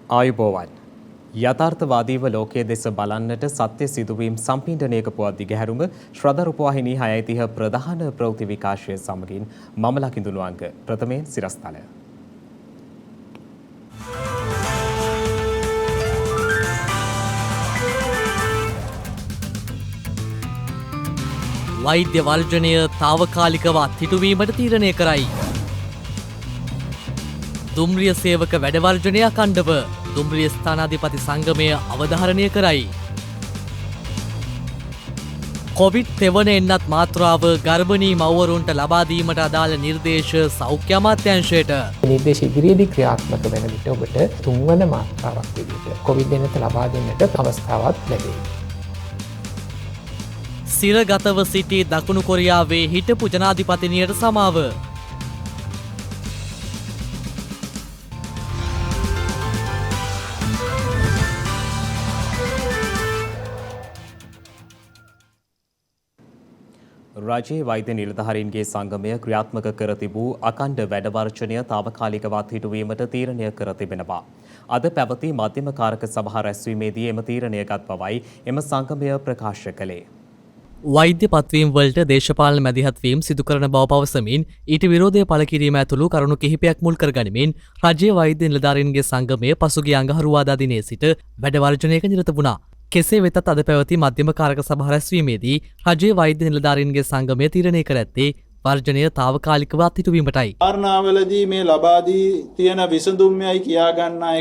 ආයුබෝවන් යථාර්ථවාදීව ලෝකයේ දෙස බලන්නට සත්‍ය සිදුවීම් සම්පින්ඩනයක පුවත් දිගහැරුම ශ්‍රද්ධා රූපවාහිනී 6:30 ප්‍රධාන ප්‍රවෘත්ති විකාශය සමගින් මම ලකිඳුණු අංග ප්‍රථමයෙන් සිරස්තල. වෛද්‍ය වර්ජනය తాවකාලිකව අත්හිටුවීමට තීරණය කරයි. දුම්රිය සේවක වැඩවර්ජනය අඛණ්ඩව දුම්රිය ස්ථානාධිපති සංගමය අවධාරණය කරයි. කොවිඩ් තෙවන එන්නත් මාත්‍රාව ගර්භණී මව්වරුන්ට ලබා දීමට අදාළ නිර්දේශ සෞඛ්‍ය අමාත්‍යාංශයට. නිර්දේශ ඉදිරියේදී ක්‍රියාත්මක වෙන විට ඔබට තුන්වන මාත්‍රාවක් විදිහට කොවිඩ් එන්නත ලබා දෙන්නට අවස්ථාවක් ලැබේ. සිරගතව සිටි දකුණු කොරියාවේ හිටපු ජනාධිපතිනියට සමාව. රජයේ වෛද්‍ය නිලධාරීන්ගේ සංගමය ක්‍රියාත්මක කර තිබූ අඛණ්ඩ වැඩවර්ජනය తాවකාලිකව අත්හිටුවීමට තීරණය කර තිබෙනවා. අද පැවති මධ්‍යම කාරක සභා රැස්වීමේදී එම තීරණය ගත් බවයි එම සංගමය ප්‍රකාශ කළේ. වෛද්‍ය පත්වීම් වලට දේශපාලන මැදිහත්වීම් සිදු කරන බව පවසමින් ඊට විරෝධය පළ කිරීම ඇතුළු කරුණු කිහිපයක් මුල් කරගනිමින් රජයේ වෛද්‍ය නිලධාරීන්ගේ සංගමය පසුගිය අඟහරුවාදා දිනේ සිට වැඩවර්ජනයක නිරත වුණා. කෙසේ වෙතත් අද පැවති මධ්‍යම කාරක සභා රැස්වීමේදී රජයේ වෛද්‍ය නිලධාරීන්ගේ සංගමය තීරණය කර ඇත්තේ වර්ජනය తాවකාලිකව අත්හිටුවීමටයි. කාරණාවලදී මේ ලබා දී තියෙන විසඳුම්යයි කියා ගන්නා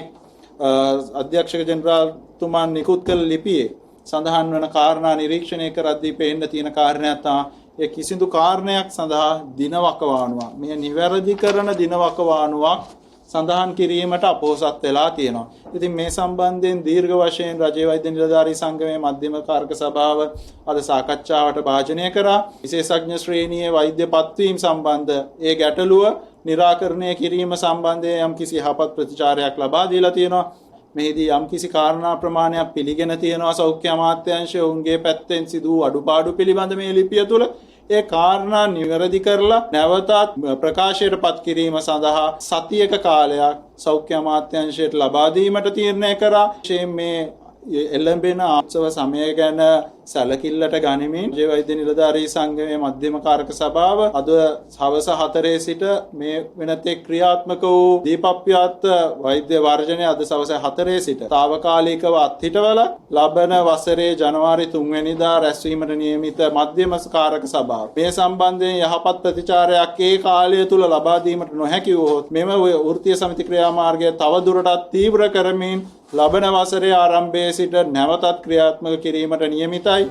අධ්‍යක්ෂක ජෙනරාල්තුමන් නිකුත් කළ ලිපියේ සඳහන් වන කාරණා නිරීක්ෂණය කරද්දී පේන්න තියෙන කාරණයක් තමයි ඒ කිසිදු කාරණයක් සඳහා දිනවකවානුවක් මේ නිවැරදි කරන දිනවකවානුවක් සඳහන් කිරීමට අපොහසත් වෙලා තියෙනවා. ඉතින් මේ සම්බන්ධයෙන් දීර්ඝ වශයෙන් රජයේ වෛද්‍ය නිලධාරී සංගමයේ මධ්‍යම කාරක සභාව අද සාකච්ඡාවට භාජනය කරා. විශේෂඥ ශ්‍රේණියේ වෛද්‍ය පත්වීම් සම්බන්ධ ඒ ගැටලුව निराකරණය කිරීම සම්බන්ධයෙන් යම්කිසි යහපත් ප්‍රතිචාරයක් ලබා දීලා තියෙනවා. මෙහිදී යම්කිසි කාරණා ප්‍රමාණයක් පිළිගෙන තියෙනවා සෞඛ්‍ය අමාත්‍යාංශය උන්ගේ පැත්තෙන් සිදු වූ අඩුපාඩු පිළිබඳ මේ ලිපිය තුළ ඒ කාරණා නිවැරදි කරලා නැවතත් ප්‍රකාශයට පත් කිරීම සඳහා සතියක කාලයක් සෞඛ්‍ය අමාත්‍යාංශයට ලබා දීමට තීරණය කරා. මේ එළඹෙන උත්සව සමය ගැන සැලකිල්ලට ගනිමින් රජයේ වෛද්‍ය නිලධාරී සංගමයේ මධ්‍යම කාරක සභාව අද හවස 4 සිට මේ වෙනතෙක් ක්‍රියාත්මක වූ දීපප්පියත් වෛද්‍ය වර්ජනය අද සවස 4 සිට తాවකාලිකව අත්හිටවල ලබන වසරේ ජනවාරි 3 වෙනිදා රැස්වීමට නියමිත මධ්‍යම කාරක සභාව මේ සම්බන්ධයෙන් යහපත් ප්‍රතිචාරයක් ඒ කාලය තුල ලබා දීමට නොහැකි වූහොත් මෙම වෘත්තීය සමිති ක්‍රියාමාර්ගය තව දුරටත් තීව්‍ර කරමින් ලබන වසරේ ආරම්භයේ සිට නැවතත් ක්‍රියාත්මක කිරීමට නියමිතයි.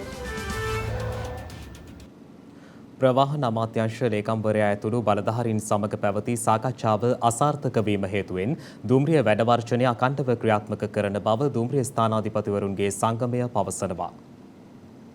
ප්‍රවාහන අමාත්‍යාංශ ලේකම්වරයා ඇතුළු බලධාරීන් සමග පැවති සාකච්ඡාව අසාර්ථක වීම හේතුවෙන් දුම්රිය වැඩවර්ජනය අඛණ්ඩව ක්‍රියාත්මක කරන බව දුම්රිය ස්ථානාධිපතිවරුන්ගේ සංගමය පවසනවා.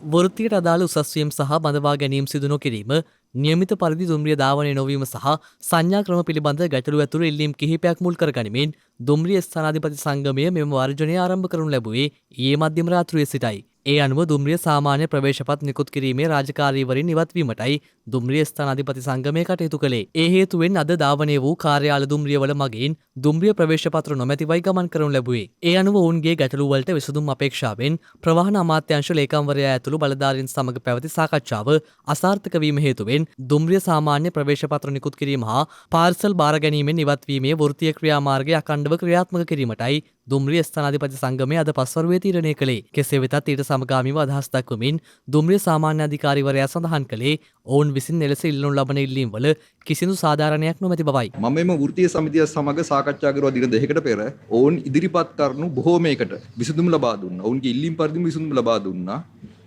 වෘත්තියට අදාළ උසස්වීම් සහ බඳවා ගැනීම සිදු නොකිරීම, නියමිත පරිදි දුම්රිය ධාවනය නොවීම සහ සංඥා ක්‍රම පිළිබඳ ගැටලු ඇතුළු ඉල්ලීම් කිහිපයක් මුල් කරගනිමින් දුම්රිය ස්ථානාධිපති සංගමය මෙම වර්ජනය ආරම්භ කරනු ලැබුවේ ඊයේ මධ්‍යම රාත්‍රියේ සිටයි. ඒ අනුව දුම්රිය සාමාන්‍ය ප්‍රවේශපත් නිකුත් කිරීමේ රාජකාරීවරින් ඉවත්වීමටයි දුම්රිය ස්ථානාධිපති සංගමය කටයුතු කළේ. ඒ හේතුවෙන් අද ධාවනය වූ කාර්යාල දුම්රියවල මගින් දුම්රිය ප්‍රවේශපත්‍ර නොමැතිවයි ගමන් කරනු ලැබුවේ. ඒ අනුව ඔවුන්ගේ ගැටලු වලට විසඳුම් අපේක්ෂාවෙන් ප්‍රවාහන අමාත්‍යාංශ ලේකම්වරයා ඇතුළු බලධාරීන් සමග පැවති සාකච්ඡාව අසාර්ථක වීම හේතුවෙන් දුම්රිය සාමාන්‍ය ප්‍රවේශපත්‍ර නිකුත් කිරීම හා පාර්සල් බාර ගැනීමෙන් ඉවත්වීමේ වෘත්තීය ක්‍රියාමාර්ගය අඛණ්ඩව ක්‍රියාත්මක කිරීමටයි දුම්රිය ස්ථානාධිපති සංගමය අද පස්වරුවේ තීරණය කළේ. කෙසේ වෙතත් ඊට සමගාමීව අදහස් දක්වමින් දුම්රිය සාමාන්‍ය අධිකාරීවරයා සඳහන් කළේ ඔවුන් විසින් එලෙස ඉල්ලනු ලබන ඉල්ලීම් වල කිසිදු සාධාරණයක් නොමැති බවයි. මම මෙම වෘත්තීය සමිතිය සමග සාකච්ඡා කරුවා දින දෙකකට පෙර ඔවුන් ඉදිරිපත් කරනු බොහෝමයකට විසඳුම් ලබා දුන්නා. ඔවුන්ගේ ඉල්ලීම් පරිදිම විසඳුම් ලබා දුන්නා.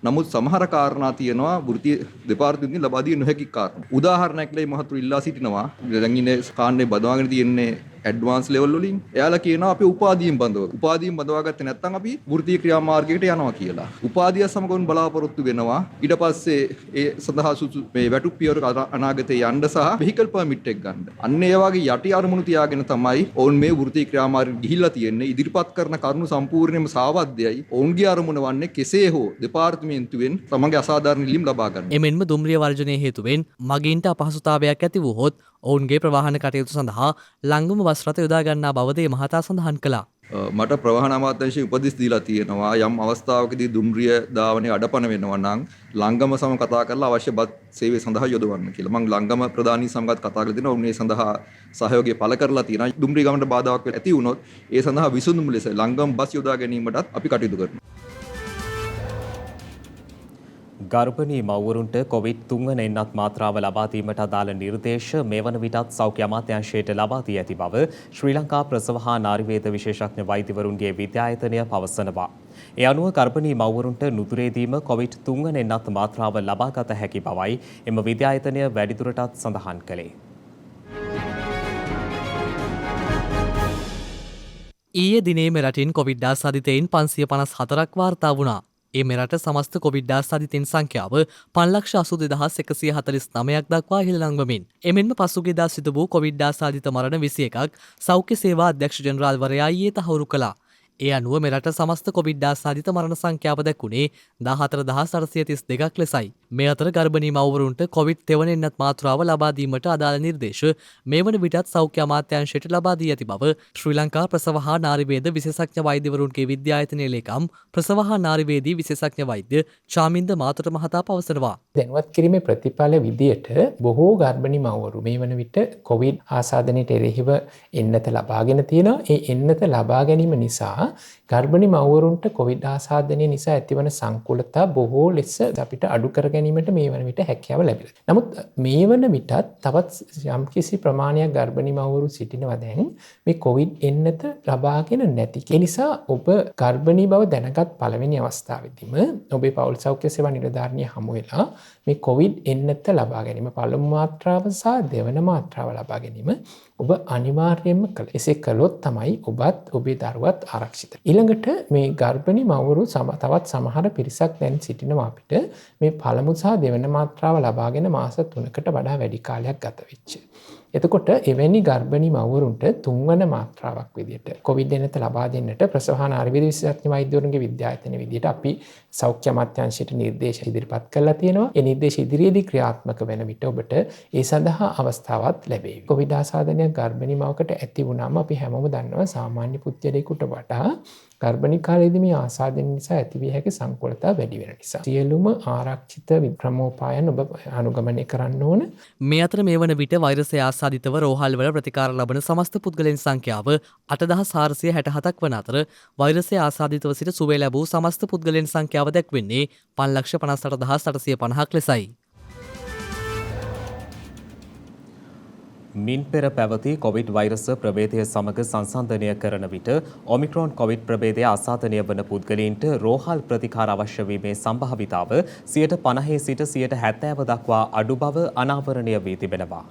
නමුත් සමහර කාරණා තියෙනවා වෘත්තීය දෙපාර්තමේන්තුවෙන් ලබා දිය නොහැකි කාරණා. උදාහරණයක් ලයි මහතුරු ඉල්ලා සිටිනවා. දැන් ඉන්නේ කාණ්ඩේ බදවාගෙන තියෙන්නේ ඇඩ්වාන්ස් ලෙවල් වලින්. එයාලා කියනවා අපි උපාධියෙන් බඳවා ගත්තේ නැත්නම් අපි වෘත්තීය ක්‍රියාමාර්ගයකට යනවා කියලා. උපාධිය සමග උන් බලාපොරොත්තු වෙනවා. ඊට පස්සේ ඒ සඳහා මේ වැටුප් පියවර අනාගතේ යන්න සහ වෙහිකල් පර්මිට් එක ගන්න. අන්න ඒ වගේ යටි අරමුණු තියාගෙන තමයි ඔවුන් මේ වෘත්තීය ක්‍රියාමාර්ගයට ගිහිල්ලා තියෙන්නේ. ඉදිරිපත් කරන කරුණු සම්පූර්ණයෙන්ම සාවද්‍යයි. ඔවුන්ගේ අරමුණ වන්නේ කෙසේ හෝ දෙපාර්තමේන්තුවෙන් තමන්ගේ අසාධාරණ ඉල්ලීම් ලබා ගන්න. එමෙන්ම දුම්රිය වර්ජනය හේතුවෙන් මගීන්ට අපහසුතාවයක් ඇති වූහොත් ඔවුන්ගේ ප්‍රවාහන කටයුතු සඳහා ලංගම බස් රථ යොදා ගන්නා බවද මේ මහතා සඳහන් කළා. මට ප්‍රවාහන අමාත්‍යාංශයේ උපදෙස් දීලා තියෙනවා යම් අවස්ථාවකදී දුම්රිය ධාවනයේ අඩපණ වෙනවා නම් ලංගම සම කතා කරලා අවශ්‍ය බස් සේවය සඳහා යොදවන්න කියලා. මම ලංගම ප්‍රධානී සමගත් කතා කරලා තිනවා. උන් ඒ සඳහා සහයෝගය පළ කරලා තියෙනවා. දුම්රිය ගමනට බාධාවක් ඇති වුණොත් ඒ සඳහා විසඳුම් ලෙස ලංගම බස් යොදා ගැනීමටත් අපි කටයුතු කරනවා. ගර්භණී මව්වරුන්ට කොවිඩ් 3 වන එන්නත් මාත්‍රාව ලබා දීමට අදාළ නිර්දේශ මෙවන විටත් සෞඛ්‍ය අමාත්‍යාංශයට ලබා දී ඇති බව ශ්‍රී ලංකා ප්‍රසව හා නාරිවේද විශේෂඥ වෛද්‍යවරුන්ගේ විද්‍යායතනය පවසනවා. ඒ අනුව ගර්භණී මව්වරුන්ට නුදුරේදීම කොවිඩ් 3 වන එන්නත් මාත්‍රාව ලබාගත හැකි බවයි එම විද්‍යායතනය වැඩිදුරටත් සඳහන් කළේ. ඊයේ දිනේ මෙරටින් කොවිඩ් ආසාදිතයින් 554ක් වාර්තා වුණා. ඒ මෙරට සමස්ත කොවිඩ් ආසාදිතයින් සංඛ්‍යාව 5,80,149ක් දක්වා ඉහළ ලංවමින් එමෙන්ම පසුගියදා සිදු වූ කොවිඩ් ආසාදිත මරණ 21ක් සෞඛ්‍ය සේවා අධ්‍යක්ෂ ජෙනරාල්වරයා ඊයේ තහවුරු කළා. ඒ අනුව මෙරට සමස්ත කොවිඩ් ආසාදිත මරණ සංඛ්‍යාව දැක්ුණේ 14,832ක් ලෙසයි. මේ අතර ගර්භණී මව්වරුන්ට කොවිඩ් තෙවන එන්නත් මාත්‍රාව ලබා දීමට අදාළ නිර්දේශ මේ වන විටත් සෞඛ්‍ය අමාත්‍යාංශයට ලබා දී ඇති බව ශ්‍රී ලංකා ප්‍රසව හා නාරිවේද විශේෂඥ වෛද්‍යවරුන්ගේ විද්‍යායතනයේ ලේකම් ප්‍රසව හා නාරිවේදී විශේෂඥ වෛද්‍ය චාමින්ද මාතොට මහතා පවසනවා. දැනුවත් කිරීමේ ප්‍රතිඵල විදියට බොහෝ ගර්භණී මව්වරු මේ වන විට කොවිඩ් ආසාදනයට එරෙහිව එන්නත ලබාගෙන තියෙනවා. ඒ එන්නත ලබා ගැනීම නිසා ගර්භණී මව්වරුන්ට කොවිඩ් ආසාදනය නිසා ඇතිවන සංකූලතා බොහෝ ලෙස අපිට අඩු කර ගැනීමට මේ වන විට හැකියාව ලැබිලා. නමුත් මේ වන විටත් තවත් යම්කිසි ප්‍රමාණයක් ගර්භණී මව්වරු සිටිනවා දැන් මේ කොවිඩ් එන්නත ලබාගෙන නැති. ඒ නිසා ඔබ ගර්භණී බව දැනගත් පළවෙනි අවස්ථාවේදීම ඔබේ පෞල් සෞඛ්‍ය සේවා නිලධාරිනිය හමු වෙලා මේ කොවිඩ් එන්නත ලබා ගැනීම පළමු මාත්‍රාව සහ දෙවන මාත්‍රාව ලබා ගැනීම ඔබ අනිවාර්යයෙන්ම කළ. එසේ කළොත් තමයි ඔබත් ඔබේ දරුවත් ආරක්ෂිත. ඊළඟට මේ ගර්භණී මව්වරු තවත් සමහර පිරිසක් දැන් සිටිනවා අපිට මේ පළමු සහ දෙවන මාත්‍රාව ලබාගෙන මාස 3කට වඩා වැඩි කාලයක් ගත වෙච්ච. එතකොට එවැනි ගර්භණී මව්වරුන්ට තුන්වන මාත්‍රාවක් විදිහට කොවිඩ් එන්නත ලබා දෙන්නට ප්‍රසව හා නාරිවේද විශේෂඥ වෛද්‍යවරුන්ගේ විද්‍යායතන විදිහට අපි සෞඛ්‍ය අමාත්‍යාංශයට නිර්දේශ ඉදිරිපත් කරලා තියෙනවා. ඒ නිර්දේශ ඉදිරියේදී ක්‍රියාත්මක වෙන විට ඔබට ඒ සඳහා අවස්ථාවක් ලැබේවි. කොවිඩ් ආසාදනයක් ගර්භණී මවකට ඇති වුණාම අපි හැමෝම දන්නවා සාමාන්‍ය පුද්ගලයෙකුට වඩා ගර්භණී කාලයේදී මේ ආසාදනය නිසා ඇතිවිය හැකි සංකූලතා වැඩි වෙන නිසා සියලුම ආරක්ෂිත ක්‍රමෝපායන් ඔබ අනුගමනය කරන්න ඕන. මේ අතර මේ වන විට වෛරසය ආසාදිතව රෝහල්වල ප්‍රතිකාර ලබන සමස්ත පුද්ගලයන් සංඛ්‍යාව 8,467ක් වන අතර වෛරසය ආසාදිතව සිට සුවය ලැබූ සමස්ත පුද්ගලයන් සංඛ්‍යාව දැක්වෙන්නේ 5,58,850ක් ලෙසයි. මින් පෙර පැවති කොවිඩ් වෛරස ප්‍රභේදය සමග සංසන්දනය කරන විට ඔමික්‍රෝන් කොවිඩ් ප්‍රභේදය ආසාදනය වන පුද්ගලයින්ට රෝහල් ප්‍රතිකාර අවශ්‍ය වීමේ සම්භාවිතාව 50% සිට 70% දක්වා අඩු බව අනාවරණය වී තිබෙනවා.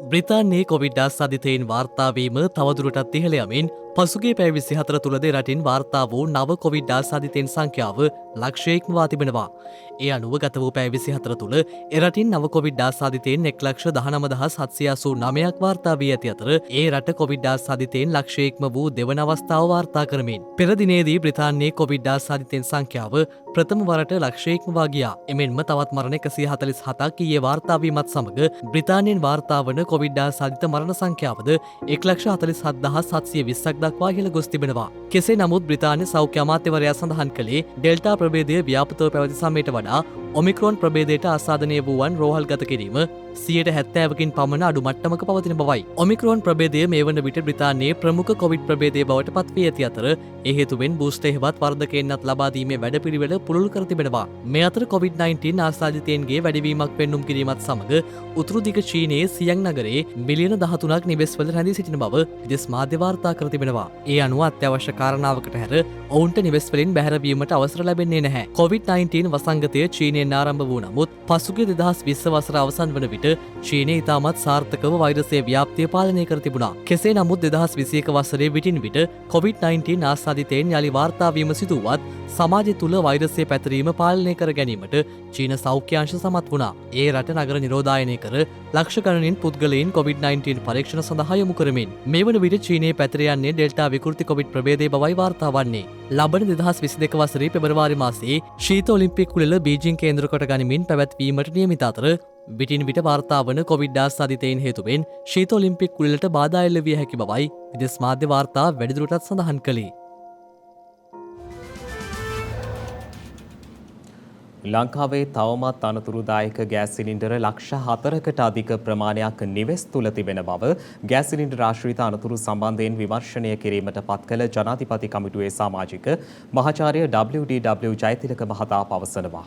බ්‍රිතාන්‍යයේ කොවිඩ් ආසාදිතයින් වාර්තාවීම තවදුරටත් ඉහළ යමින් පසුගිය පැය 24 තුලද රටින් වාර්තා වූ නව කොවිඩ් ආසාදිතයින් සංඛ්‍යාව ලක්ෂයක්ම වා තිබෙනවා. ඒ අනුව ගත වූ පැය 24 තුල එරටින් නව කොවිඩ් ආසාදිතයින් 1,19,789ක් වාර්තා වී ඇති අතර ඒ රට කොවිඩ් ආසාදිතයින් ලක්ෂයක්ම වූ දෙවන අවස්ථාව වාර්තා කරමින් පෙර දිනේදී බ්‍රිතාන්‍යයේ කොවිඩ් ආසාදිතයින් සංඛ්‍යාව ප්‍රථම වරට ලක්ෂයක්ම වා ගියා. එමෙන්ම තවත් මරණ 147ක් ඊයේ වාර්තා වීමත් සමග බ්‍රිතාන්‍යයෙන් වාර්තා වන කොවිඩ් ආසාදිත මරණ සංඛ්‍යාවද 1,47,720ක් දක්වා ඉහළ ගොස් තිබෙනවා. කෙසේ නමුත් බ්‍රිතාන්‍ය සෞඛ්‍ය අමාත්‍යවරයා සඳහන් කළේ ඩෙල්ටා ප්‍රභේදය ව්‍යාපෘතව පැවති සමයට වඩා ඔමික්‍රෝන් ප්‍රභේදයට ආසාදනය වූවන් රෝහල් ගත කිරීම 70%කින් පමණ අඩු මට්ටමක පවතින බවයි. ඔමික්‍රෝන් ප්‍රභේදය මේ වන විට බ්‍රිතාන්‍යයේ ප්‍රමුඛ කොවිඩ් ප්‍රභේදය බවට පත් වී ඇති අතර ඒ හේතුවෙන් බූස්ටර් හෙවත් වර්ධක එන්නත් ලබා දීමේ වැඩපිළිවෙල පුළුල් කර තිබෙනවා. මේ අතර COVID-19 ආසාදිතයින්ගේ වැඩිවීමක් පෙන්눔 කිරීමත් සමග උතුරු දිග චීනයේ සියං නගරයේ මිලියන 13ක් නිවෙස්වල රැඳී සිටින බව විදේශ මාධ්‍ය වාර්තා කර තිබෙනවා. ඒ අනුව අත්‍යවශ්‍ය කාරණාවකට හැර ඔවුන්ට නිවෙස් වලින් බැහැරවීමට අවසර ලැබෙන්නේ නැහැ. COVID-19 වසංගතය චීනයෙන් ආරම්භ වූ නමුත් පසුගිය 2020 වසර අවසන් වන විට විට චීනය ඉතාමත් සාර්ථකව වෛරසය ව්‍යාප්තිය පාලනය කර තිබුණා. කෙසේ නමුත් 2021 වසරේ විටින් විට COVID-19 ආසාදිතයින් යළි වාර්තාවීම සිදුවත් සමාජය තුළ වෛරසය පැතිරීම පාලනය කර ගැනීමට චීන සෞඛ්‍යංශ සමත් වුණා. ඒ රට නගර නිරෝධායනය කර ලක්ෂ ගණනින් පුද්ගලයින් COVID-19 පරීක්ෂණ සඳහා යොමු කරමින් මේ වන විට චීනයේ පැතිර යන්නේ ඩෙල්ටා විකෘති කොවිඩ් ප්‍රභේදය බවයි වාර්තා වන්නේ. ලබන 2022 වසරේ පෙබරවාරි මාසයේ ශීත ඔලිම්පික් උළෙල බීජිං කේන්ද්‍ර කොට ගනිමින් පැවැත්වීමට නියමිත අතර විටින් විට වාර්තා වන කොවිඩ් ආසාදිතයින් හේතුවෙන් ශීත ඔලිම්පික් උළෙලට බාධා එල්ල විය හැකි බවයි විදේශ මාධ්‍ය වාර්තා වැඩිදුරටත් සඳහන් කළේ. ලංකාවේ තවමත් අනතුරුදායක ගෑස් සිලින්ඩර ලක්ෂ 4කට අධික ප්‍රමාණයක් නිවෙස් තුළ තිබෙන බව ගෑස් සිලින්ඩර් ආශ්‍රිත අනතුරු සම්බන්ධයෙන් විමර්ශනය කිරීමට පත් කළ ජනාධිපති කමිටුවේ සමාජික මහාචාර්ය WD ජයතිලක මහතා පවසනවා.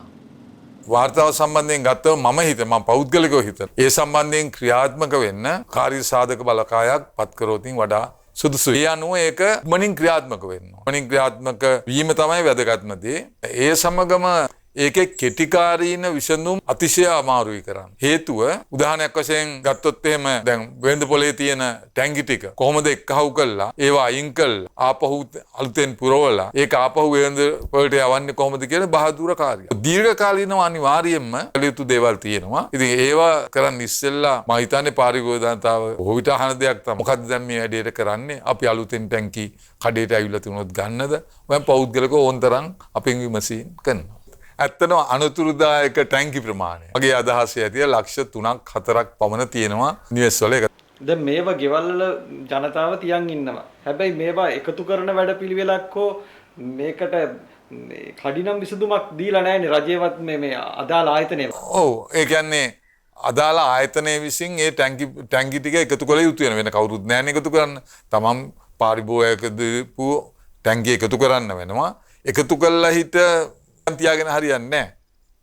වාර්තාව සම්බන්ධයෙන් ගත්තව මම පෞද්ගලිකව හිතන. ඒ සම්බන්ධයෙන් ක්‍රියාත්මක වෙන්න කාර්ය සාධක බලකායක් පත් කරෝතින් වඩා සුදුසුයි. ඒ අනුව ඒක මනින් ක්‍රියාත්මක වෙන්න. මනින් ක්‍රියාත්මක වීම තමයි වැදගත්ම දේ. ඒ සමගම ඒකේ කෙටිකාරීන විසඳුම් අතිශය අමාරුයි කරන්න. හේතුව උදාහරණයක් වශයෙන් ගත්තොත් එහෙම දැන් වෙළඳ පොලේ තියෙන ටැංකි ටික කොහොමද එක්කහුව කළා ඒවා අයින් කළා ආපහු අලුතෙන් පුරවලා ඒක ආපහු වෙළඳ පොලට යවන්නේ කොහොමද කියලා බහදුර කාර්යය. දීර්ඝකාලීනව අනිවාර්යයෙන්ම කළ යුතු දේවල් තියෙනවා. ඉතින් ඒවා කරන්න ඉස්සෙල්ලා මම හිතන්නේ පාරිභෝගික ජනතාව බොහෝ විට අහන දෙයක් තමයි. මොකද්ද දැන් මේ වැඩේට කරන්නේ? අපි අලුතෙන් ටැංකි කඩේට ඇවිල්ලා තිබුණොත් ගන්නද? මම පෞද්ගලිකව ඕනතරම් අපෙන් විමසීම් කරනවා. ඇත්තටම අනතුරුදායක ටැංකි ප්‍රමාණය මගේ අදහස ඇතිය ලක්ෂ 3ක් 4ක් පමණ තියෙනවා නිවෙස් වල. දැන් මේවා ගෙවල් වල ජනතාව තියන් ඉන්නවා. හැබැයි මේවා එකතු කරන වැඩපිළිවෙලක් හෝ මේකට කඩිනම් විසඳුමක් දීලා නැහැනේ රජයේවත් මේ අදාළ ආයතනය. ඔව් ඒ කියන්නේ අදාළ ආයතනයේ විසින් ඒ ටැංකි ටික එකතු කළ යුතු වෙන කවුරුත් නැහැනේ එකතු කරන්න. තමන් පාරිභෝගික දීපු ටැංකි එකතු කරන්න වෙනවා. එකතු කළා හිට තියාගෙන හරියන්නේ නැහැ.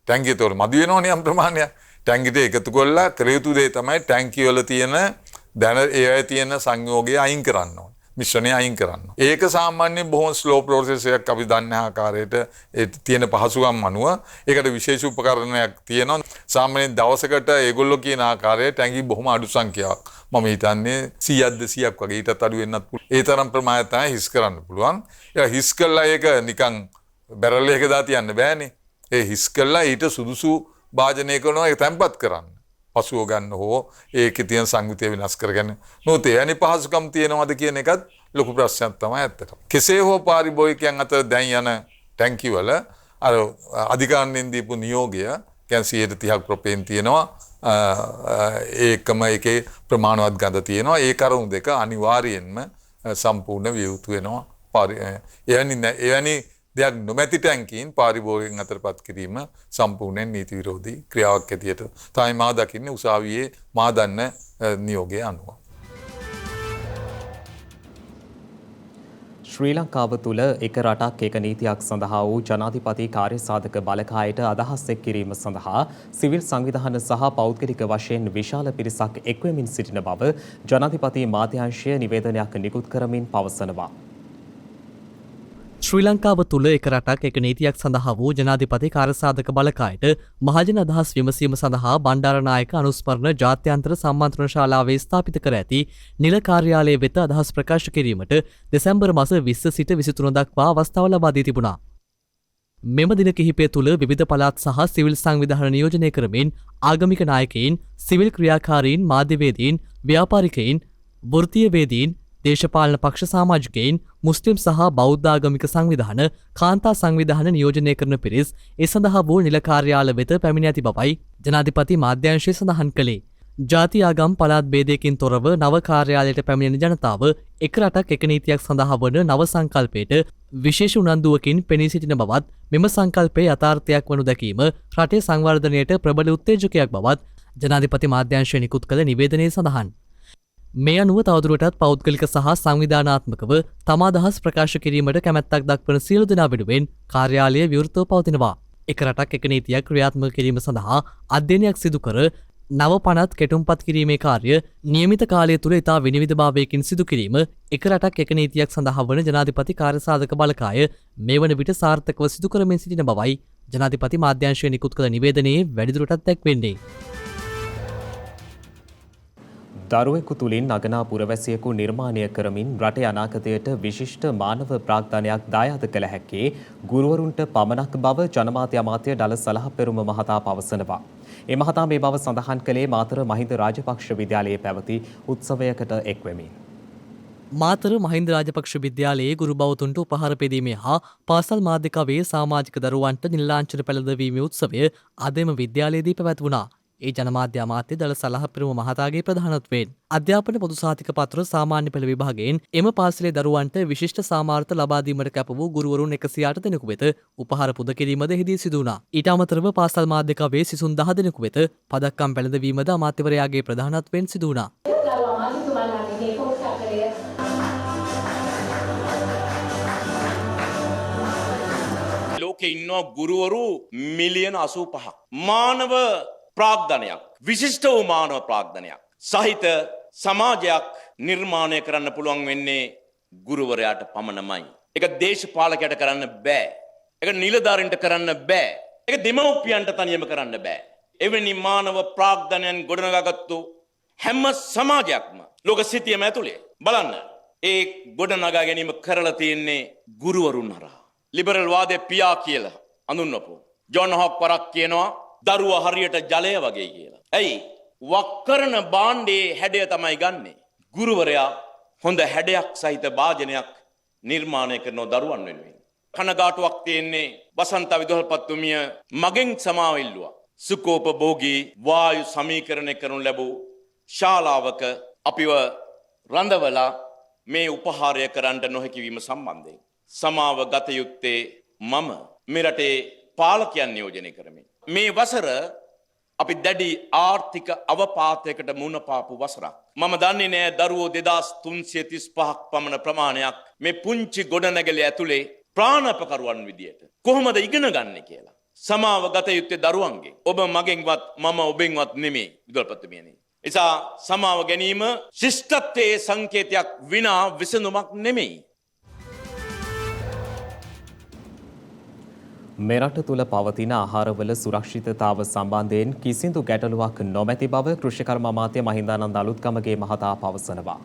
ටැංකිය තෝර මදි වෙනවනේ යම් ප්‍රමාණයක්. ටැංකියට එකතු කරලා කර යුතු දේ තමයි ටැංකිය වල තියෙන ඒවැය තියෙන සංයෝගය අයින් කරන්න ඕනේ. මිශ්‍රණය අයින් කරන්න. ඒක සාමාන්‍යයෙන් බොහොම ස්ලෝ ප්‍රොසෙස් එකක් අපි දන්න ආකාරයට ඒ තියෙන පහසුකම් අනුව ඒකට විශේෂ උපකරණයක් තියෙනවා. සාමාන්‍යයෙන් දවසකට ඒගොල්ලෝ කියන ආකාරයට ටැංකි බොහොම අඩු සංඛ්‍යාවක්. මම හිතන්නේ 100ක් 200ක් වගේ ඊටත් අඩු වෙන්නත් පුළුවන්. ඒ තරම් ප්‍රමාණයක් තමයි හිස් කරන්න පුළුවන්. ඒක හිස් කළා ඒක නිකන් බැරල් එක දා තියන්න බෑනේ. ඒ හිස් කළා ඊට සුදුසු භාජනය කරනවා ඒක තැම්පත් කරන්න. පසුව ගන්න හෝ ඒකේ තියෙන සංයුතිය විනාශ කරගන්න. නොතේ යනි පහසුකම් තියෙනවද කියන එකත් ලොකු ප්‍රශ්නයක් තමයි ඇත්තටම. කෙසේ හෝ පාරිභෝගිකයන් අතර දැන් යන ටැංකි වල අර අධිකාරියෙන් දීපු නියෝගය කියන්නේ 30ක් ප්‍රොපේන් තියෙනවා. ඒකම එකේ ප්‍රමාණවත් ගඳ තියෙනවා. ඒ කරුණු දෙක අනිවාර්යයෙන්ම සම්පූර්ණ විය යුතු වෙනවා. එවැනි දෙයක් නොමැති ටැංකීන් පාරිභෝගිකයන් අතරපත් කිරීම සම්පූර්ණයෙන් නීති විරෝධී ක්‍රියාවක් ඇටියට තමයි මා දකින්නේ උසාවියේ මා දන්න නියෝගය අනුව. ශ්‍රී ලංකාව තුළ එක රටක් එක නීතියක් සඳහා වූ ජනාධිපති කාර්යසාධක බලකායට අදහස් එක් කිරීම සඳහා සිවිල් සංවිධාන සහ පෞද්ගලික වශයෙන් විශාල පිරිසක් එක්වෙමින් සිටින බව ජනාධිපති මාධ්‍යංශය නිවේදනයක් නිකුත් කරමින් පවසනවා. ශ්‍රී ලංකාව තුළ එක රටක් එක නීතියක් සඳහා වූ ජනාධිපති කාර්යසාධක බලකායට මහජන අදහස් විමසීම සඳහා බණ්ඩාරනායක අනුස්මරණ ජාත්‍යන්තර සම්මන්ත්‍රණ ශාලාවේ ස්ථාපිත කර ඇති නිල කාර්යාලය වෙත අදහස් ප්‍රකාශ කිරීමට දෙසැම්බර් මාස 20 සිට 23 දක්වා අවස්ථාව ලබා දී තිබුණා. මෙම දින කිහිපය තුළ විවිධ පළාත් සහ සිවිල් සංවිධාන නියෝජනය කරමින් ආගමික නායකයින්, සිවිල් ක්‍රියාකාරීන්, මාධ්‍යවේදීන්, ව්‍යාපාරිකයින්, වෘත්තීයවේදීන්, දේශපාලන පක්ෂ සමාජිකයින්, මුස්ලිම් සහ බෞද්ධ ආගමික සංවිධාන, කාන්තා සංවිධාන නියෝජනය කරන පිරිස් ඒ සඳහා වූ නිල කාර්යාල වෙත පැමිණ ඇති බවයි ජනාධිපති මාධ්‍යංශය සඳහන් කළේ. ජාති ආගම් පළාත් භේදයකින් තොරව නව කාර්යාලයට පැමිණෙන ජනතාව එක රටක් එක නීතියක් සඳහා වන නව සංකල්පයට විශේෂ උනන්දුවකින් පෙනී සිටින බවත් මෙම සංකල්පයේ යථාර්ථයක් වනු දැකීම රටේ සංවර්ධනයට ප්‍රබල උත්තේජකයක් බවත් ජනාධිපති මාධ්‍යංශය නිකුත් කළ නිවේදනයේ සඳහන්. මේ අනුව තවදුරටත් පෞද්ගලික සහ සංවිධානාත්මකව තම අදහස් ප්‍රකාශ කිරීමට කැමැත්තක් දක්වන සියලු දෙනා වෙනුවෙන් කාර්යාලය විවෘතව පවතිනවා. එක රටක් එක නීතියක් ක්‍රියාත්මක කිරීම සඳහා අධ්‍යයනයක් සිදු කර නව පනත් කෙටුම්පත් කිරීමේ කාර්ය නියමිත කාලය තුළ ඉතා විනිවිධභාවයකින් සිදු කිරීම එක රටක් එක නීතියක් සඳහා වන ජනාධිපති කාර්යසාධක බලකාය මේ වන විට සාර්ථකව සිදු කරමින් සිටින බවයි ජනාධිපති මාධ්‍යංශය නිකුත් කළ නිවේදනයේ වැඩිදුරටත් දැක්වෙන්නේ. දරුවෙකු තුළින් නගනා පුරවැසියෙකු නිර්මාණය කරමින් රටේ අනාගතයට විශිෂ්ට මානව ප්‍රාග්ධනයක් දායාද කළ හැක්කේ ගුරුවරුන්ට පමණක් බව ජනමාධ්‍ය අමාත්‍ය ඩල සලහපෙරුම මහතා පවසනවා. ඒ මහතා මේ බව සඳහන් කළේ මාතර මහින්ද රාජපක්ෂ විද්‍යාලයේ පැවති උත්සවයකට එක්වෙමින්. මාතර මහින්ද රාජපක්ෂ විද්‍යාලයේ ගුරු බෞතුන්ට උපහාර පෙදීමේ හා පාසල් මාධ්‍යකවේ සමාජික දරුවන්ට නිලාංචන පැළඳවීමේ උත්සවය අදම විද්‍යාලයේදී පැවැත්වුණා. ඒ ජනමාධ්‍ය අමාත්‍ය දළ සලහපෙරුම මහතාගේ ප්‍රධානත්වයෙන් අධ්‍යාපන පොදු සාතික පත්‍ර සාමාන්‍ය පෙළ විභාගයෙන් එම පාසලේ දරුවන්ට විශිෂ්ට සාමාර්ථ ලබා දීමට කැප වූ ගුරුවරුන් 108 දෙනෙකු වෙත උපහාර පුද කිරීමද එහිදී සිදු වුණා. ඊට අමතරව පාසල් මාධ්‍යකවේ සිසුන් 10 දෙනෙකු වෙත පදක්කම් පැළඳවීමද අමාත්‍යවරයාගේ ප්‍රධානත්වයෙන් සිදු වුණා. ලෝකේ ඉන්නවා ගුරුවරු මිලියන 85ක්. මානව ප්‍රාග්ධනයක්, විශිෂ්ට වූ මානව ප්‍රාග්ධනයක් සහිත සමාජයක් නිර්මාණය කරන්න පුළුවන් වෙන්නේ ගුරුවරයාට පමණමයි. ඒක දේශපාලකයට කරන්න බෑ. ඒක නිලධාරීන්ට කරන්න බෑ. ඒක දෙමව්පියන්ට තනියම කරන්න බෑ. එවැනි මානව ප්‍රාග්ධනයන් ගොඩනගාගත්තු හැම සමාජයක්ම ලෝක සිතියම ඇතුලේ බලන්න. ඒ ගොඩනගා ගැනීම කරලා තියෙන්නේ ගුරුවරුන් හරහා. ලිබරල් වාදයේ පියා කියලා අඳුන්වපු ජොන් හොක් වරක් කියනවා දරුවා හරියට ජලය වගේ කියලා. ඇයි? වක්කරන භාණ්ඩේ හැඩය තමයි ගන්නෙ. ගුරුවරයා හොඳ හැඩයක් සහිත භාජනයක් නිර්මාණය කරන දරුවන් වෙනුවෙන්. කනගාටුවක් තියෙන්නේ වසන්ත විදුහල්පතිතුමිය මගෙන් සමාව ඉල්ලුවා. සුඛෝපභෝගී වායු සමීකරණය කරනු ලැබූ ශාලාවක අපිව රඳවලා මේ උපහාරය කරන්නට නොහැකි වීම සම්බන්ධයෙන් සමාව ගත යුත්තේ මම මේ රටේ පාලකයන් නියෝජනය කරමින්. මේ වසර අපි දැඩි ආර්ථික අවපාතයකට මුහුණ පාපු වසරක්. මම දන්නේ නෑ දරුවෝ 2335ක් පමණ ප්‍රමාණයක් මේ පුංචි ගොඩනැගිලි ඇතුලේ ප්‍රාණපකරුවන් විදියට කොහොමද ඉගෙන ගන්න කියලා. සමාව ගත යුත්තේ දරුවන්ගේ. ඔබ මගෙන්වත් මම ඔබෙන්වත් නෙමෙයි විදුහල්පතිතුමියනි. නිසා සමාව ගැනීම ශිෂ්ටත්වයේ සංකේතයක් විනා විසඳුමක් නෙමෙයි. මෙරට තුළ පවතින ආහාරවල සුරක්ෂිතතාව සම්බන්ධයෙන් කිසිදු ගැටලුවක් නොමැති බව කෘෂිකර්ම අමාත්‍ය මහින්දානන්ද අලුත්ගමගේ මහතා පවසනවා.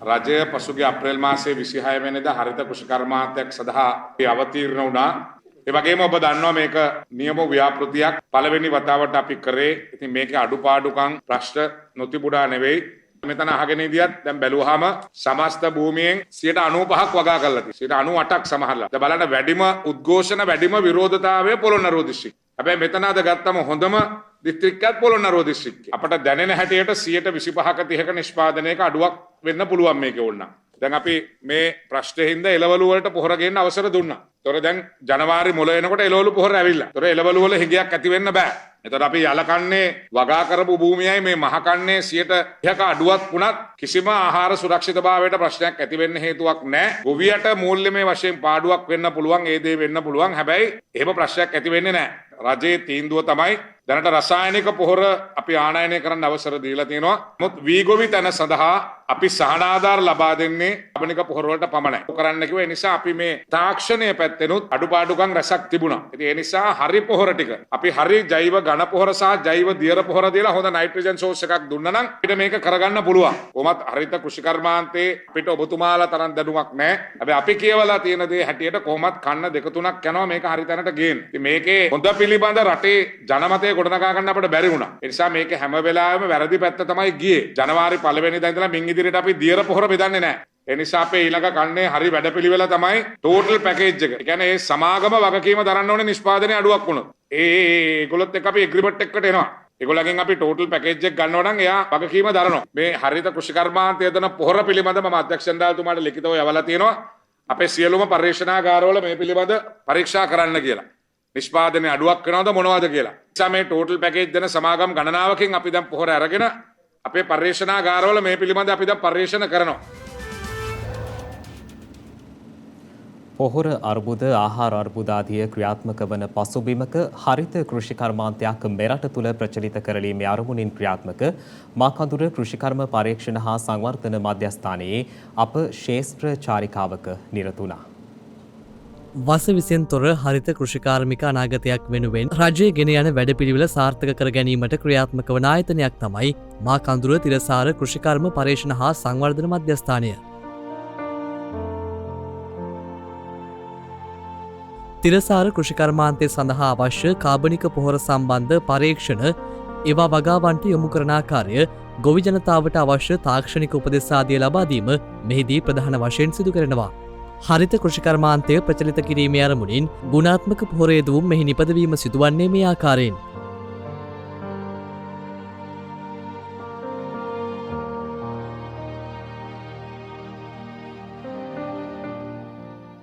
රජය පසුගිය අප්‍රේල් මාසයේ 26 වෙනිදා හරිත කෘෂිකර්මාන්තයක් සඳහා අවතීර්ණ වුණා. ඒ වගේම ඔබ දන්නවා මේක නියම ව්‍යාපෘතියක් පළවෙනි වතාවට අපි කරේ. ඉතින් මේකේ අඩුපාඩුකම් ප්‍රශ්න නොතිබුණා නෙවෙයි. මෙතන අහගෙන ඉදියත් දැන් බැලුවාම සමස්ත භූමියෙන් 95ක් වගා කරලා තියෙනවා. 98ක් සමහරලා. දැන් බලන්න වැඩිම උද්ඝෝෂණ වැඩිම විරෝධතාවය පොළොන්නරුව දිස්ත්‍රික්කය. හැබැයි මෙතන අද ගත්තම හොඳම දිස්ත්‍රික්කයත් පොළොන්නරුව දිස්ත්‍රික්කය. අපට දැනෙන හැටියට 125ක 30ක නිෂ්පාදනයක අඩුවක් වෙන්න පුළුවන් මේකේ ඕන. දැන් අපි මේ ප්‍රශ්නේ හින්දා එළවලු වලට පොහොර ගේන්න අවසර දුන්නා. ඒතොර දැන් ජනවාරි මුල වෙනකොට එළවලු පොහොර ඇවිල්ලා. ඒතොර එළවලු වල හිගයක් ඇති වෙන්න බෑ. එතකොට අපි යලකන්නේ වගා කරපු භූමියයි මේ මහකන්නේ 130ක අඩුවක් වුණත් කිසිම ආහාර සුරක්ෂිතභාවයට ප්‍රශ්නයක් ඇති වෙන්න හේතුවක් නැහැ. ගොවියට මූල්‍යමය වශයෙන් පාඩුවක් වෙන්න පුළුවන්, ඒ දේ වෙන්න පුළුවන්. හැබැයි එහෙම ප්‍රශ්නයක් ඇති වෙන්නේ නැහැ. රජයේ තීන්දුව තමයි දැනට රසායනික පොහොර අපි ආනයනය කරන්න අවසර දීලා තියෙනවා. නමුත් වීගොවි තැන සඳහා අපි සහනාධාර ලබා දෙන්නේ ආබනික පොහොර වලට පමණයි. කරන්න කිව්ව ඒ නිසා අපි මේ තාක්ෂණයේ පැත්තෙනුත් අඩුපාඩුකම් රැසක් තිබුණා. ඉතින් ඒ නිසා හරි පොහොර ටික අපි හරි ජෛව ඝන පොහොර සහ ජෛව දියර පොහොර දීලා හොඳ නයිට්‍රජන් සෝස් එකක් දුන්නා නම් අපිට මේක කරගන්න පුළුවන්. කොහොමත් හරිත කෘෂිකර්මාන්තේ අපිට ඔබතුමාලා තරම් දැනුමක් නැහැ. හැබැයි අපි කියවලා තියෙන දේ හැටියට කොහොමත් කන්න දෙක තුනක් යනවා මේක හරි තැනට ගේන්න. ඉතින් මේකේ හොඳ පිළිබඳ රටේ ජනමතය ගොඩනගා ගන්න අපිට බැරි වුණා. ඒ නිසා මේක හැම වෙලාවෙම වැරදි පැත්ත තමයි ගියේ. ජනවාරි 1 වෙනිදා ඉඳලා මින් ඉදිරියට අපි දියර පොහොර බෙදන්නේ නැහැ. ඒ නිසා අපේ ඊළඟ කන්නේ හරි වැඩපිළිවෙල තමයි ටෝටල් පැකේජ් එක. ඒ කියන්නේ ඒ සමාගම වගකීම දරන්න ඕනේ නිෂ්පාදනයේ අඩුවක් වුණොත්. ඒගොල්ලොත් එක්ක අපි එග්‍රීමන්ට් එකකට එනවා. ඒගොල්ලන්ගෙන් අපි ටෝටල් පැකේජ් එක ගන්නවා නම් එයා වගකීම දරනවා. මේ හරිත කෘෂිකර්මාන්තය දෙන පොහොර පිළිබඳ මම අධ්‍යක්ෂ ජනරාල්තුමාට ලිඛිතව යවලා තියෙනවා. අපේ සියලුම පරීක්ෂණාගාරවල මේ පිළිබඳ පරීක්ෂා කරන්න කියලා. නිෂ්පාදනයේ අඩුවක් වෙනවද මොනවද කියලා. නිසා මේ ටෝටල් පැකේජ් දෙන සමාගම් ගණනාවකින් අපි දැන් පොහොර අරගෙන අපේ පරීක්ෂණාගාරවල මේ පිළිබඳ අපි දැන් පරීක්ෂණ කරනවා. පොහොර අර්බුද ආහාර අර්බුද ආදිය ක්‍රියාත්මක වන පසුබිමක හරිත කෘෂිකර්මාන්තයක් මෙරට තුළ ප්‍රචලිත කරලීමේ අරමුණින් ක්‍රියාත්මක මාකඳුර කෘෂිකර්ම පරීක්ෂණ හා සංවර්ධන මධ්‍යස්ථානයේ අප ශේෂ්ත්‍ර චාරිකාවක නිරත වුණා. වස විසින් තොර හරිත කෘෂිකාර්මික අනාගතයක් වෙනුවෙන් රජය ගෙන යන වැඩපිළිවෙල සාර්ථක කර ගැනීමට ක්‍රියාත්මක වන ආයතනයක් තමයි මා කඳුර තිරසාර කෘෂිකර්ම පර්යේෂණ හා සංවර්ධන මධ්‍යස්ථානය. තිරසාර කෘෂිකර්මාන්තය සඳහා අවශ්‍ය කාබනික පොහොර සම්බන්ධ පරීක්ෂණ ඒවා වගාවන්ට යොමු කරන ආකාරය ගොවි ජනතාවට අවශ්‍ය තාක්ෂණික උපදෙස් ආදිය ලබා දීම මෙහිදී ප්‍රධාන වශයෙන් සිදු කරනවා. හරිත කෘෂිකර්මාන්තය ප්‍රචලිත කිරීමේ අරමුණින් ගුණාත්මක පොහොර යෙදවුම් මෙහි නිපදවීම සිදුවන්නේ මේ ආකාරයෙන්.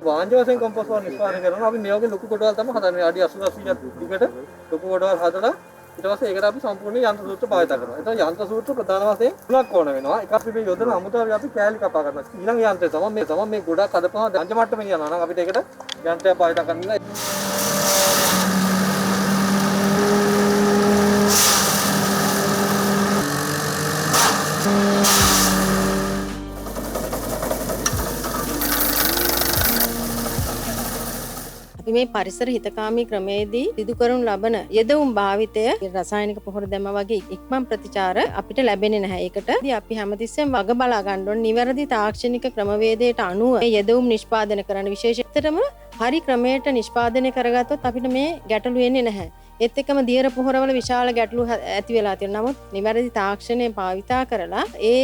වාංජ වශයෙන් කොම්පෝස්ට් වල නිෂ්පාදනය කරනවා. අපි මේ වගේ ලොකු කොටවල් තමයි හදන්නේ. අඩි 80 80ක් දිගට ලොකු කොටවල් හදලා ඊට පස්සේ ඒකට අපි සම්පූර්ණ යන්ත්‍ර සූත්‍ර භාවිත කරනවා. එතකොට යන්ත්‍ර සූත්‍ර ප්‍රධාන වශයෙන් තුනක් ඕන වෙනවා. එකක් අපි යොදන අමුතාවි අපි කෑලි කපා ගන්නවා. ඊළඟ යන්ත්‍රය තමයි මේ ගොඩක් හදපුවා දංජ මට්ටමේ යනවා නම් අපිට ඒකට යන්ත්‍රයක් භාවිත කරන්න. අපි මේ පරිසර හිතකාමී ක්‍රමයේදී සිදු කරනු ලබන යෙදවුම් භාවිතය රසායනික පොහොර දැම්ම වගේ ඉක්මන් ප්‍රතිචාර අපිට ලැබෙන්නේ නැහැ. ඒකට අපි හැමතිස්සෙම වග බලා ගන්න ඕනේ. නිවැරදි තාක්ෂණික ක්‍රමවේදයට අනුව මේ යෙදවුම් නිෂ්පාදනය කරන්න විශේෂයෙන්ම හරි ක්‍රමයට නිෂ්පාදනය කරගත්තොත් අපිට මේ ගැටලු එන්නේ නැහැ. ඒත් එක්කම දියර පොහොරවල විශාල ගැටලු ඇති වෙලා තියෙනවා. නමුත් නිවැරදි තාක්ෂණය භාවිතා කරලා ඒ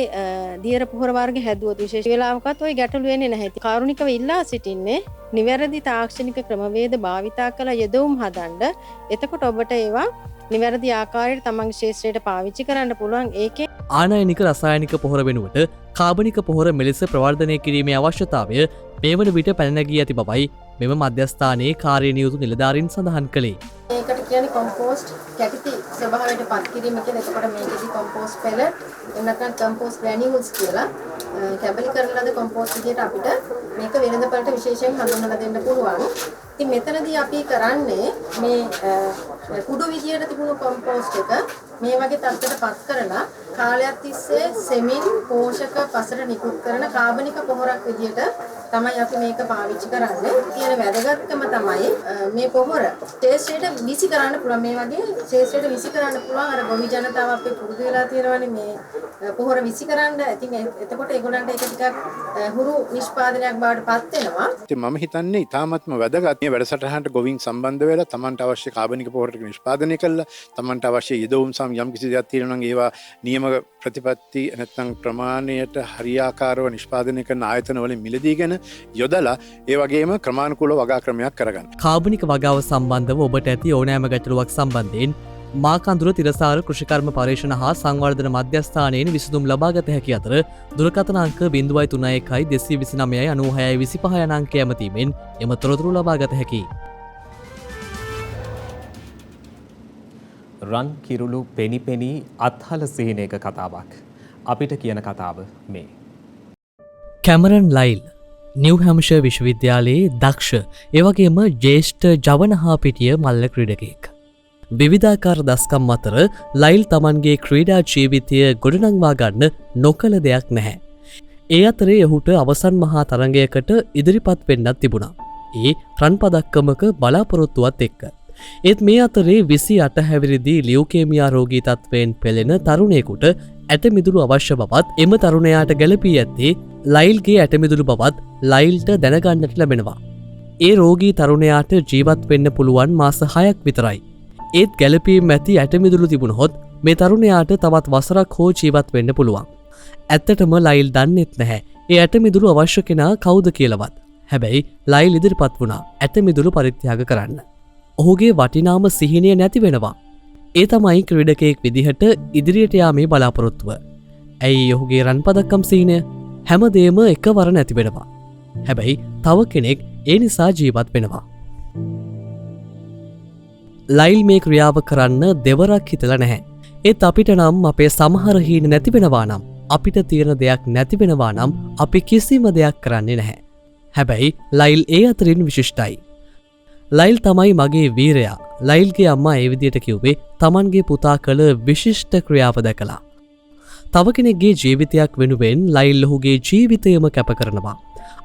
දියර පොහොර වර්ග හැදුවොත් විශේෂ වෙලාවකත් ওই ගැටලු එන්නේ නැහැ. කාරුණිකව ඉල්ලා සිටින්නේ නිවැරදි තාක්ෂණික ක්‍රමවේද භාවිතා කළ යෙදවුම් හදන්න. එතකොට ඔබට ඒවා නිවැරදි ආකාරයට තමන්ගේ ශේෂ්ත්‍රයට පාවිච්චි කරන්න පුළුවන්. ඒකේ ආනයනික රසායනික පොහොර වෙනුවට කාබනික පොහොර මෙලෙස ප්‍රවර්ධනය කිරීමේ අවශ්‍යතාවය මේ වන විට පැන නැගී ඇති බවයි මෙම මධ්‍යස්ථානයේ කාර්යනියුතු නිලධාරීන් සඳහන් කළේ. ඒකට කියන්නේ කොම්පෝස්ට් කැපිටි ස්වභාවයට පත් කිරීම කියලා. එතකොට මේකෙදි කොම්පෝස්ට් පෙලට් එන්නත්නම් කොම්පෝස්ට් ග්‍රැනියුල්ස් කියලා කැබලි කරන ලද කොම්පෝස්ට් විදියට අපිට මේක වෙළඳපළට විශේෂයෙන් හඳුන්වලා දෙන්න පුළුවන්. ඉතින් මෙතනදී අපි කරන්නේ මේ කුඩු විදියට තිබුණු කොම්පෝස්ට් එක මේ වගේ තත්ත්වයට පත් කරලා කාලයක් තිස්සේ සෙමින් පෝෂක පසර නිකුත් කරන කාබනික පොහොරක් විදියට තමයි අපි මේක පාවිච්චි කරන්නේ. තියෙන වැදගත්කම තමයි මේ පොහොර ශේෂ්ත්‍රයට විසි කරන්න පුළුවන්. මේ වගේ ශේෂ්ත්‍රයට විසි කරන්න පුළුවන්. අර ගොවි ජනතාව අපේ පුරුදු වෙලා තියෙනවානේ මේ පොහොර විසි කරන්න. ඉතින් එතකොට ඒගොල්ලන්ට ඒක ටිකක් හුරු නිෂ්පාදනයක් බවට පත් වෙනවා. ඉතින් මම හිතන්නේ ඉතාමත්ම වැදගත් මේ වැඩසටහනට ගොවින් සම්බන්ධ වෙලා තමන්ට අවශ්‍ය කාබනික පොහොර ටික නිෂ්පාදනය කළා. තමන්ට අවශ්‍ය යෙදවුම් යම් කිසි දෙයක් තියෙනවා නම් ඒවා නියම ප්‍රතිපත්ති නැත්නම් ප්‍රමාණයට හරියාකාරව නිෂ්පාදනය කරන ආයතන වලින් මිලදීගෙන යොදලා ඒ වගේම ක්‍රමානුකූලව වගා ක්‍රමයක් කරගන්න. කාබනික වගාව සම්බන්ධව ඔබට ඇති ඕනෑම ගැටලුවක් සම්බන්ධයෙන් මා කඳුර තිරසාර කෘෂිකර්ම පර්යේෂණ හා සංවර්ධන මධ්‍යස්ථානයෙන් විසඳුම් ලබාගත හැකි අතර දුරකථන අංක 031 229 96 25 යන අංකය ඇමතීමෙන් එම තොරතුරු ලබාගත හැකියි. රන් කිරුළු පෙනි පෙනී අත්හල සිහින එක කතාවක්. අපිට කියන කතාව මේ. කැමරන් ලයිල් නිව් හැම්ෂර් විශ්වවිද්‍යාලයේ දක්ෂ එවගේම ජ්‍යෙෂ්ඨ ජවන හා පිටිය මල්ල ක්‍රීඩකයෙක්. විවිධාකාර දස්කම් අතර ලයිල් තමන්ගේ ක්‍රීඩා ජීවිතය ගොඩනංවා ගන්න නොකළ දෙයක් නැහැ. ඒ අතරේ ඔහුට අවසන් මහා තරඟයකට ඉදිරිපත් වෙන්නත් තිබුණා. ඒ රන් පදක්කමක බලාපොරොත්තුවත් එක්ක. ඒත් මේ අතරේ 28 හැවිරිදි ලියුකේමියා රෝගී තත්ත්වයෙන් පෙළෙන තරුණයෙකුට ඇටමිදුළු අවශ්‍ය බවත් එම තරුණයාට ගැලපී ඇත්තේ ලයිල්ගේ ඇටමිදුළු බවත් ලයිල්ට දැනගන්නට ලැබෙනවා. ඒ රෝගී තරුණයාට ජීවත් වෙන්න පුළුවන් මාස 6ක් විතරයි. ඒත් ගැලපීම් ඇති ඇටමිදුළු තිබුණහොත් මේ තරුණයාට තවත් වසරක් හෝ ජීවත් වෙන්න පුළුවන්. ඇත්තටම ලයිල් දන්නෙත් නැහැ ඒ ඇටමිදුළු අවශ්‍ය කෙනා කවුද කියලාවත්. හැබැයි ලයිල් ඉදිරිපත් වුණා ඇටමිදුළු පරිත්‍යාග කරන්න. ඔහුගේ වටිනාම සිහිනය නැති වෙනවා. ඒ තමයි ක්‍රීඩකයෙක් විදිහට ඉදිරියට යාමේ බලාපොරොත්තුව. ඇයි ඔහුගේ රන් පදක්කම් සිහිනය හැමදේම එකවර නැති වෙනවා. හැබැයි තව කෙනෙක් ඒ නිසා ජීවත් වෙනවා. ලයිල් මේ ක්‍රියාව කරන්න දෙවරක් හිතලා නැහැ. ඒත් අපිට නම් අපේ සමහර හීන නැති වෙනවා නම් අපිට තියෙන දෙයක් නැති වෙනවා නම් අපි කිසිම දෙයක් කරන්නේ නැහැ. හැබැයි ලයිල් ඒ අතරින් විශිෂ්ටයි. ලයිල් තමයි මගේ වීරයා. ලයිල්ගේ අම්මා ඒ විදියට කිව්වේ තමන්ගේ පුතා කළ විශිෂ්ට ක්‍රියාව දැකලා. තව කෙනෙක්ගේ ජීවිතයක් වෙනුවෙන් ලයිල් ඔහුගේ ජීවිතයම කැප කරනවා.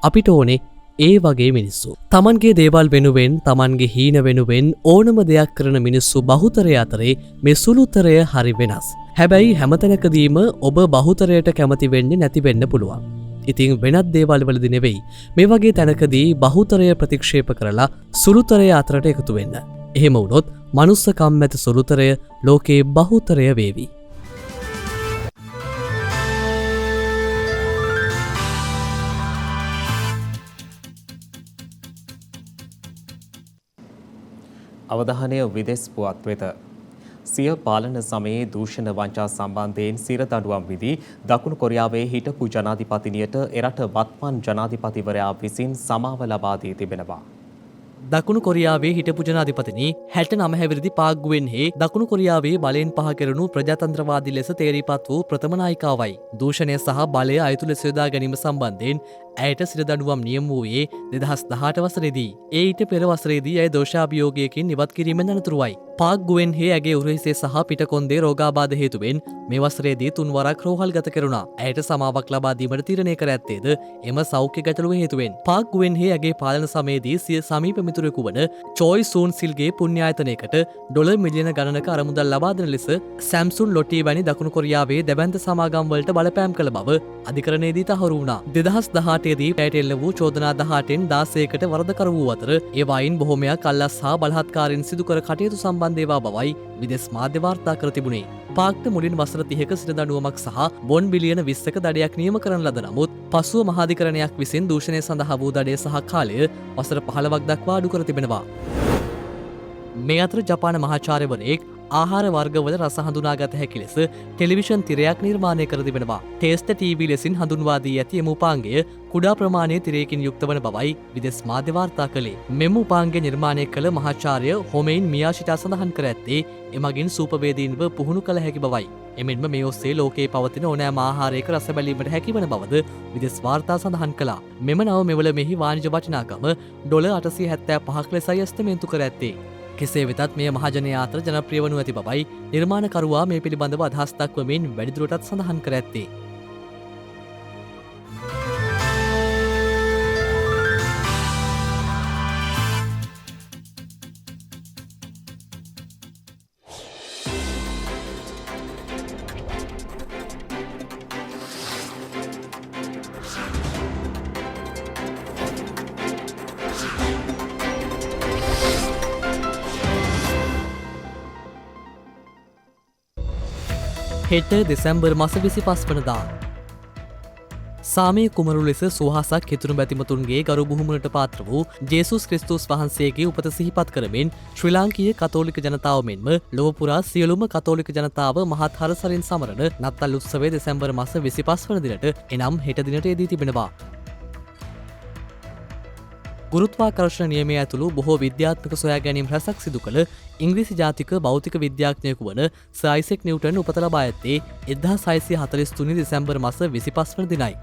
අපිට ඕනේ ඒ වගේ මිනිස්සු. තමන්ගේ දේවල් වෙනුවෙන් තමන්ගේ හීන වෙනුවෙන් ඕනම දෙයක් කරන මිනිස්සු බහුතරය අතරේ මේ සුළුතරය හරි වෙනස්. හැබැයි හැමතැනකදීම ඔබ බහුතරයට කැමති වෙන්නේ නැති වෙන්න පුළුවන්. ඉතින් වෙනත් දේවල් වලදි නෙවෙයි මේ වගේ තැනකදී බහුතරය ප්‍රතික්ෂේප කරලා සුළුතරය අතරට එකතු වෙන්න. එහෙම වුණොත් මනුස්සකම් ඇති සුළුතරය ලෝකයේ බහුතරය වේවි. අවධානය විදෙස් පුවත් වෙත. සිය පාලන සමයේ දූෂණ වංචා සම්බන්ධයෙන් සිරදඬුවම් විදී දකුණු කොරියාවේ හිටපු ජනාධිපතිනියට එරට වත්මන් ජනාධිපතිවරයා විසින් සමාව ලබා දී තිබෙනවා. දකුණු කොරියාවේ හිටපු ජනාධිපතිනි 69 හැවිරිදි පාග්ගුවෙන් හේ දකුණු කොරියාවේ බලයෙන් පහ කෙරුණු ප්‍රජාතන්ත්‍රවාදී ලෙස තේරීපත් වූ ප්‍රථම නායිකාවයි. දූෂණය සහ බලය අයුතු ලෙස යොදා ගැනීම සම්බන්ධයෙන් ඇයට සිරදඬුවම් නියම වූයේ 2018 වසරේදී. ඒ ඊට පෙර වසරේදී ඇය දෝෂාභියෝගයකින් ඉවත් කිරීමෙන් අනතුරුවයි. පාග්ගුවෙන් හේ ඇගේ උරහිසේ සහ පිටකොන්දේ රෝගාබාධ හේතුවෙන් මේ වසරේදී 3 වරක් රෝහල්ගත කෙරුණා. ඇයට සමාවක් ලබා දීමට තීරණය කර ඇත්තේද එම සෞඛ්‍ය ගැටලුව හේතුවෙන්. පාග්ගුවෙන් හේ ඇගේ පාලන සමයේදී සිය සමීප මිතුරෙකු වන චෝයි සූන් සිල්ගේ පුණ්‍යායතනයකට ඩොලර් මිලියන ගණනක අරමුදල් ලබා දෙන ලෙස සැම්සුන් ලොටි වැනි දකුණු කොරියාවේ දැවැන්ත සමාගම් වලට බලපෑම් කළ බව අධිකරණයේදී තහවුරු වුණා. 2018 දී පැයට එල්ල වූ චෝදනා 18න් 16කට වරදකරු වූ අතර ඒවායින් බොහෝමයක් අල්ලස් හා බලහත්කාරයෙන් සිදු කර කටයුතු සම්බන්ධ ඒවා බවයි විදෙස් මාධ්‍ය වාර්තා කර තිබුණේ. පාක්ට මුලින් වසර 30ක සිරදඬුවමක් සහ බොන් බිලියන 20ක දඩයක් නියම කරන ලද නමුත් පසුව මහාධිකරණයක් විසින් දූෂණය සඳහා වූ දඩය සහ කාලය වසර 15ක් දක්වා අඩු කර තිබෙනවා. මේ අතර ජපාන මහාචාර්යවරයෙක් ආහාර වර්ගවල රස හඳුනාගත හැකි ලෙස ටෙලිවිෂන් තිරයක් නිර්මාණය කර තිබෙනවා. ටේස්ට් ටීවී ලෙසින් හඳුන්වා දී ඇති එම උපාංගය කුඩා ප්‍රමාණයේ තිරයකින් යුක්ත වන බවයි විදෙස් මාධ්‍ය වාර්තා කළේ. මෙම උපාංගය නිර්මාණය කළ මහාචාර්ය හොමෙයින් මියාෂිටා සඳහන් කර ඇත්තේ එමගින් සූපවේදීන්ව පුහුණු කළ හැකි බවයි. එමෙන්ම මේ ඔස්සේ ලෝකයේ පවතින ඕනෑම ආහාරයක රස බැලීමට හැකිවන බවද විදෙස් වාර්තා සඳහන් කළා. මෙම නව මෙවල මෙහි වාණිජ වටිනාකම ඩොලර් 875ක් ලෙසයි ඇස්තමේන්තු කර ඇත්තේ. කෙසේ වෙතත් මේ මහජනයා අතර ජනප්‍රිය වනු ඇති බවයි නිර්මාණකරුවා මේ පිළිබඳව අදහස් දක්වමින් වැඩිදුරටත් සඳහන් කර ඇත්තේ. හෙට දෙසැම්බර් මස 25 වනදා සාමය කුමරු ලෙස සුවහසක් හිතුණු බැතිමතුන්ගේ ගරු බුහුමනට පාත්‍ර වූ ජේසුස් ක්‍රිස්තුස් වහන්සේගේ උපත සිහිපත් කරමින් ශ්‍රී ලාංකීය කතෝලික ජනතාව මෙන්ම ලොව පුරා සියලුම කතෝලික ජනතාව මහත් හරසරින් සමරන නත්තල් උත්සවය දෙසැම්බර් මස 25 වන දිනට එනම් හෙට දිනට යෙදී තිබෙනවා. ගුරුත්වාකර්ෂණ නියමය ඇතුළු බොහෝ විද්‍යාත්මක සොයා ගැනීම් රැසක් සිදු කළ ඉංග්‍රීසි ජාතික භෞතික විද්‍යාඥයෙකු වන සර් අයිසෙක් නිව්ටන් උපත ලබා ඇත්තේ 1643 දෙසැම්බර් මාස 25 වන දිනයි.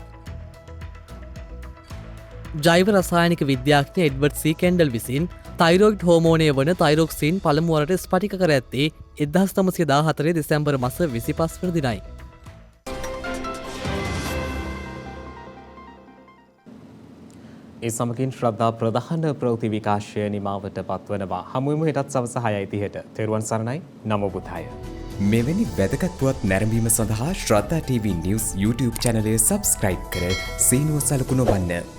ජෛව රසායනික විද්‍යාඥ එඩ්වර්ඩ් සී කෙන්ඩල් විසින් තයිරොයිඩ් හෝමෝනය වන තයිරොක්සින් පළමු වරට ස්පටික කර ඇත්තේ 1914 දෙසැම්බර් මාස 25 වන දිනයි. ඒ සමගින් ශ්‍රද්ධා ප්‍රධාන ප්‍රවෘත්ති විකාශය නිමාවට පත්වනවා. හමුවෙමු හෙටත් සවස 6:30ට. තෙරුවන් සරණයි. නමෝ බුද්ධාය. මෙවැනි වැදගත් පුවත් නැරඹීම සඳහා ශ්‍රද්ධා TV News YouTube channel එක subscribe කර සීනුව සලකුණ වන්න.